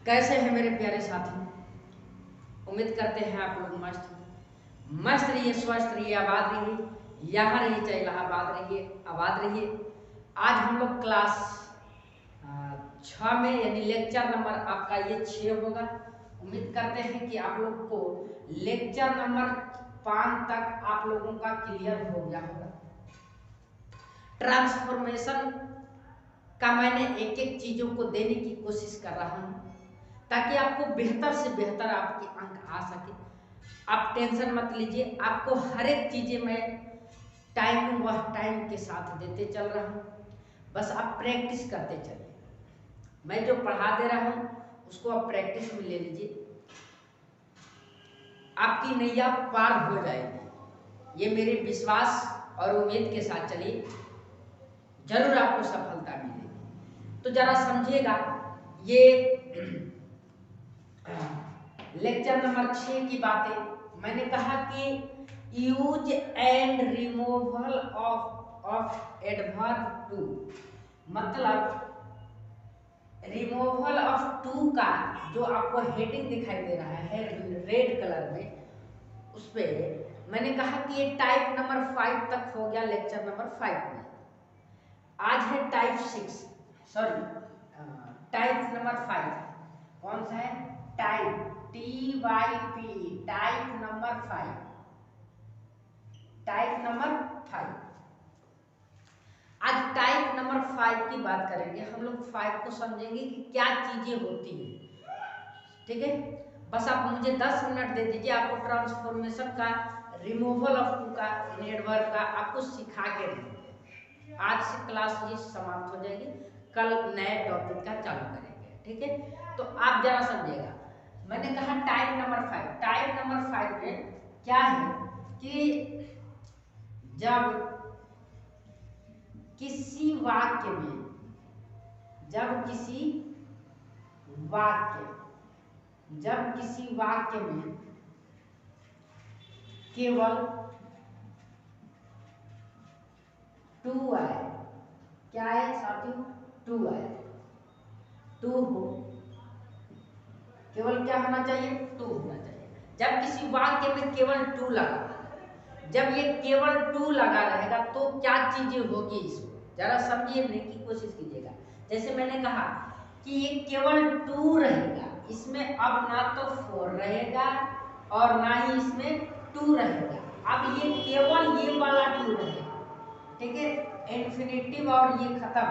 कैसे हैं मेरे प्यारे साथी। उम्मीद करते हैं आप लोग मस्त रहिए, स्वस्थ रहिए, आबाद रहिए। यहाँ रहिए चाहे इलाहाबाद रहिए, आबाद रहिए। आज हम लोग क्लास 6 में यानी लेक्चर नंबर आपका ये 6 होगा। उम्मीद करते हैं कि आप लोग को लेक्चर नंबर 5 तक आप लोगों का क्लियर हो गया होगा। ट्रांसफॉर्मेशन का मैंने एक एक चीजों को देने की कोशिश कर रहा हूँ ताकि आपको बेहतर से बेहतर आपके अंक आ सके। आप टेंशन मत लीजिए, आपको हर एक चीजें मैं टाइम के साथ देते चल रहा हूँ। बस आप प्रैक्टिस करते चलिए। मैं जो पढ़ा दे रहा हूँ उसको आप प्रैक्टिस में ले लीजिए, आपकी नैया पार हो जाएगी। ये मेरे विश्वास और उम्मीद के साथ चलिए, जरूर आपको सफलता मिलेगी। तो जरा समझिएगा, ये लेक्चर नंबर 6 की बातें मैंने कहा कि use and removal of adverb too, मतलब रिमूवल ऑफ टू का जो आपको हेडिंग दिखाई दे रहा है रेड कलर में, उस पे मैंने कहा कि ये टाइप नंबर 5 तक हो गया लेक्चर नंबर 5 में। आज है टाइप 6, सॉरी टाइप नंबर 5। कौन सा है? Type TYP, type number 5, type number 5। आज टाइप नंबर 5 की बात करेंगे। हम लोग 5 को समझेंगे कि क्या चीजें होती है। ठीक है, बस आप मुझे 10 मिनट दे दीजिए, आपको ट्रांसफॉर्मेशन का, रिमूवल ऑफ टू का, एडवर्ब का आपको सिखा के देंगे। आज से क्लास ये समाप्त हो जाएगी, कल नए टॉपिक का चालू करेंगे। ठीक है, तो आप जरा समझिएगा। मैंने कहा टाइप नंबर 5, टाइप नंबर 5 में क्या है कि जब किसी वाक्य में, जब किसी वाक्य में केवल टू आए, क्या है साथियों? टू आए, टू हो, केवल क्या होना चाहिए? टू होना चाहिए। जब किसी वाक्य में केवल टू लगा, जब ये केवल टू लगा रहेगा तो क्या चीजें होगी, इसको जरा समझने की कोशिश कीजिएगा। जैसे मैंने कहा कि ये केवल टू रहेगा, इसमें अब ना तो 4 रहेगा और ना ही इसमें 2 रहेगा। अब ये केवल ये वाला 2 रहेगा। ठीक है, इन्फिनिटिव और ये खत्म।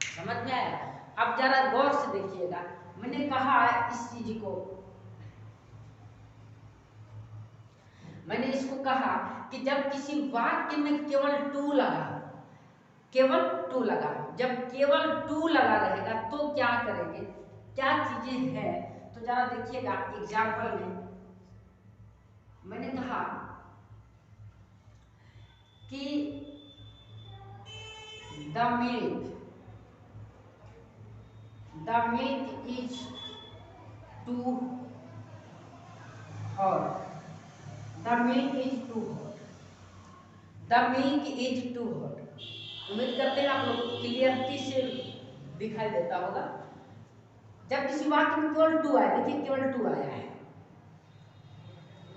समझ में आया? अब जरा गौर से देखिएगा। मैंने कहा इस चीज को, मैंने इसको कहा कि जब किसी वाक्य में केवल टू लगा, केवल टू लगा, जब केवल टू लगा रहेगा तो क्या करेंगे, क्या चीजें हैं, तो जरा देखिएगा। एग्जाम्पल में मैंने कहा कि the milk is too hot, the milk is too hot, the milk is too hot. उम्मीद करते हैं आप लोगों को क्लियरिटी से दिखाई देता होगा। जब किसी वाक्य में केवल टू आए, देखिए केवल टू आया है,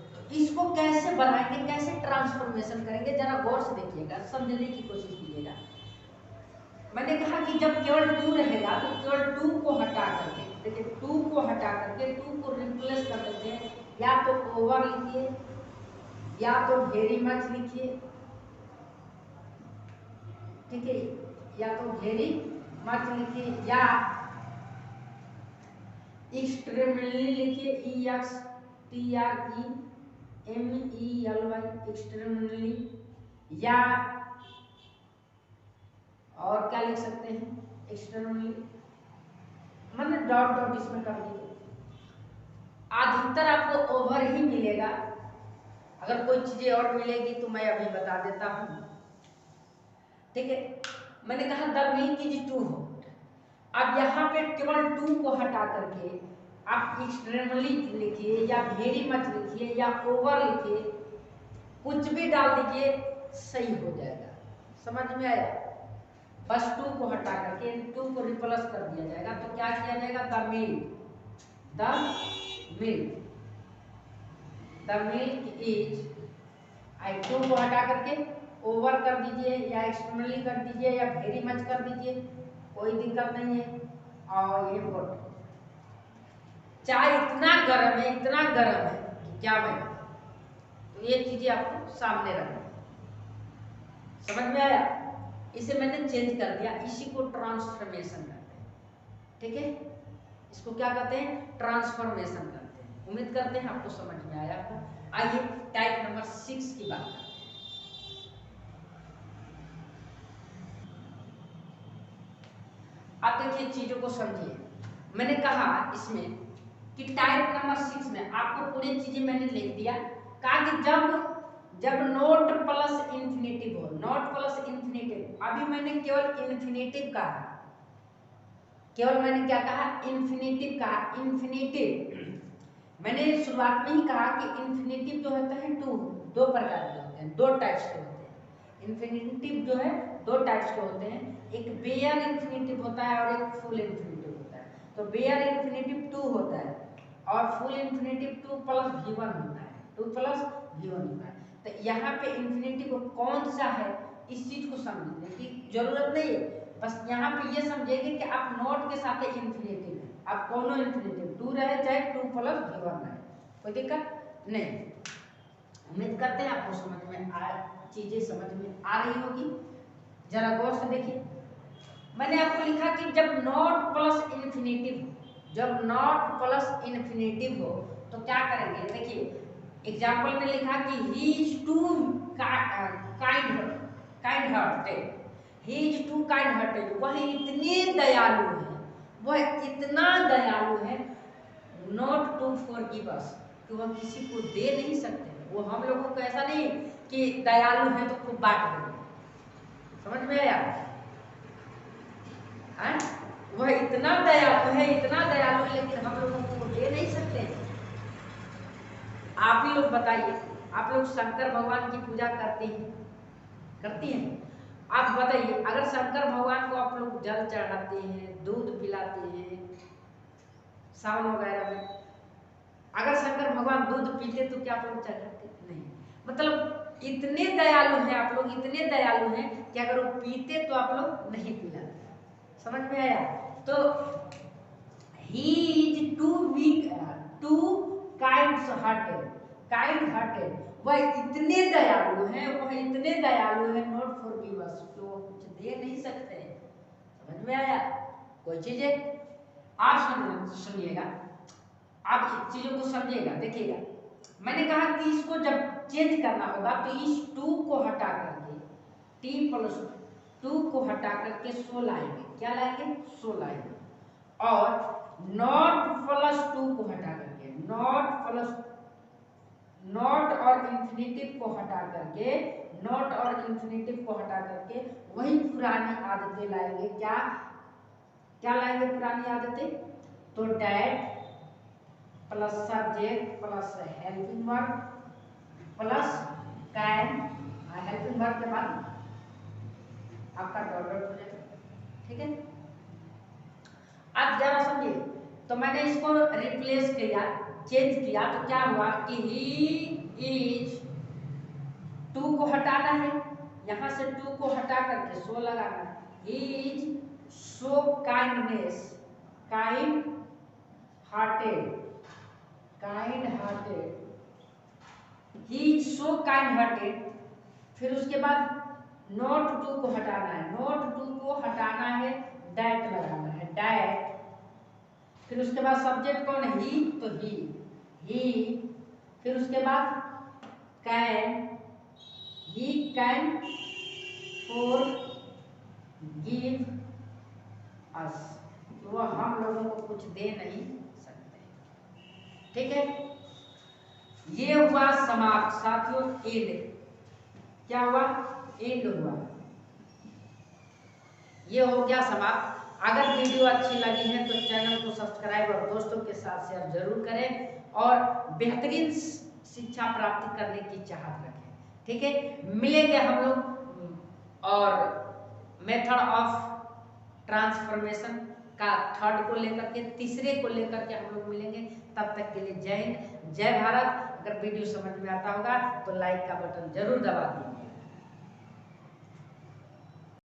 तो इसको कैसे बनाएंगे, कैसे ट्रांसफॉर्मेशन करेंगे, जरा गौर से देखिएगा, समझने की कोशिश कीजिएगा। मैंने कहा कि जब केवल टू रहेगा तो केवल टू को हटा करके, देखिए टू को हटा करके टू को रिप्लेस कर देते हैं। या तो ओवर लिखिए, या तो वेरी मच लिखिए, ठीक है, या तो वेरी मच लिखिए, या एक्सट्रीमली लिखिए, EXTREMELY, एक्सट्रीमली, या और क्या लिख सकते हैं, एक्सट्रीमली, मतलब डॉट डॉट इसमें कर दीजिए। अधिकतर आपको ओवर ही मिलेगा, अगर कोई चीजें और मिलेगी तो मैं अभी बता देता हूं। ठीक है, मैंने कहा the milk is too hot. अब यहाँ पे केवल टू को हटा करके आप एक्सट्रीमली लिखिए, या वेरी मच लिखिए, या ओवर लिखिए, कुछ भी डाल दीजिए, सही हो जाएगा। समझ में आया? बस टू को हटा करके टू को रिप्लेस कर दिया जाएगा, तो क्या किया जाएगा, the milk is, I too को हटा करके ओवर कर दीजिए या एक्सट्रीमली कर दीजिए या वेरी मच कर दीजिए, कोई दिक्कत नहीं है। और ये हॉट, चाय इतना गर्म है, इतना गर्म है कि क्या मैं, तो ये चीजें आपको सामने रखना, समझ में आया। इसे मैंने चेंज कर दिया, इसी को ट्रांसफॉर्मेशन करते हैं, ठीक है, इसको क्या कहते हैं, ट्रांसफॉर्मेशन करते हैं। उम्मीद करते हैं आपको समझ में आया होगा। आइए टाइप नंबर 6 की बात करते हैं। आप देखिए चीजों को समझिए, मैंने कहा इसमें कि टाइप नंबर 6 में आपको पूरी चीजें मैंने लिख दिया, कहा कि जब नॉट प्लस इंफिनिटिव हो, नॉट प्लस इंफिनिटिव, अभी मैंने केवल इंफिनिटिव कहा, केवल मैंने क्या कहा, इंफिनिटिव कहा। इंफिनिटिव मैंने शुरुआत में ही कहा कि इंफिनिटिव जो होता है दो प्रकार के होते हैं, दो टाइप्स के होते हैं। इंफिनिटिव जो है दो टाइप्स के होते हैं, एक बेयर इंफिनिटिव होता है और एक फुल इंफिनिटिव होता है। तो बेयर इंफिनिटिव 2 होता है और फुल इंफिनिटिव 2 प्लस v1 होता है, 2 प्लस v1 होता है। तो यहाँ पे इंफिनिटिव कौन सा है, इस चीज को समझने की जरूरत नहीं है, बस यहाँ पे ये समझेंगे कि आप नॉट के साथ इंफिनिटिव है, आप कौन इंफिनिटिव 2 रहे चाहे 2 प्लस v1 रहे, कोई दिक्कत नहीं। उम्मीद करते हैं आपको समझ में चीजें समझ में आ रही होगी। जरा गौर से देखिए, मैंने आपको लिखा कि जब नॉट प्लस इन्फिनेटिव हो तो क्या करेंगे, देखिए एग्जाम्पल में लिखा कि he is too kind hearted, he is too kind hearted, वह इतने दयालु है, वह इतना दयालु है, नॉट टू फॉरगिव अस, कि वह किसी को दे नहीं सकते, वो हम लोगों को ऐसा नहीं कि दयालु है तो खूब बांट देंगे, समझ में आया। वह इतना दयालु है, इतना दयालु है, लेकिन हम लोगों को दे नहीं सकते। आप ही लोग बताइए, आप लोग शंकर भगवान की पूजा करती हैं? आप बताइए, अगर शंकर भगवान को आप लोग जल चढ़ाते हैं, दूध पिलाते हैं सावन वगैरह में, अगर शंकर भगवान दूध पीते तो क्या आप लोग चढ़ाते? नहीं। मतलब इतने दयालु हैं आप लोग, इतने दयालु हैं कि अगर वो पीते तो आप लोग नहीं पिलाते, समझ में आया। तो he is too kind hearted, वह इतने दयालु हैं, नॉट फॉरगिव अस, तो वो कुछ दे नहीं सकते, समझ में आया। कोई चीज है, आप सुनिएगा, आप चीजों को समझिएगा, देखिएगा, मैंने कहा कि इसको जब चेंज करना होगा तो इस 2 को हटा करके t प्लस 2 को हटा करके 100 लाएंगे, क्या लाएंगे, 100 लाएंगे, और नॉट प्लस 2 को हटा करके नॉट और इंफिनिटिव को हटा करके वही पुरानी आदतें लाएंगे, क्या लाएंगे पुरानी आदतें, तो that plus subject plus helping verb plus can, helping verb के बाद आपका डॉट हो जाएगा, ठीक है। अब जरा समझिए, तो मैंने इसको रिप्लेस किया, चेंज किया, तो क्या हुआ कि ही इज 2 को हटाना है, यहां से 2 को हटा करके 100 लगाना है, he is so kind hearted, he is so kind hearted, फिर उसके बाद नॉट 2 को हटाना है, डैट लगाना है, डैट, फिर उसके बाद सब्जेक्ट कौन है, ही, तो ही, फिर उसके बाद ही कैन फॉरगिव अस, वो हम लोगों को कुछ दे नहीं सकते, ठीक है। ये हुआ समाप्त साथियों, एंड, क्या हुआ, एंड हुआ, ये हो गया समाप्त। अगर वीडियो अच्छी लगी है तो चैनल को सब्सक्राइब और दोस्तों के साथ शेयर जरूर करें और बेहतरीन शिक्षा प्राप्त करने की चाहत रखें, ठीक है। मिलेंगे हम लोग और मेथड ऑफ ट्रांसफॉर्मेशन का थर्ड को लेकर के, तीसरे को लेकर के हम लोग मिलेंगे। तब तक के लिए जय हिंद, जय भारत। अगर वीडियो समझ में आता होगा तो लाइक का बटन जरूर दबा दीजिए।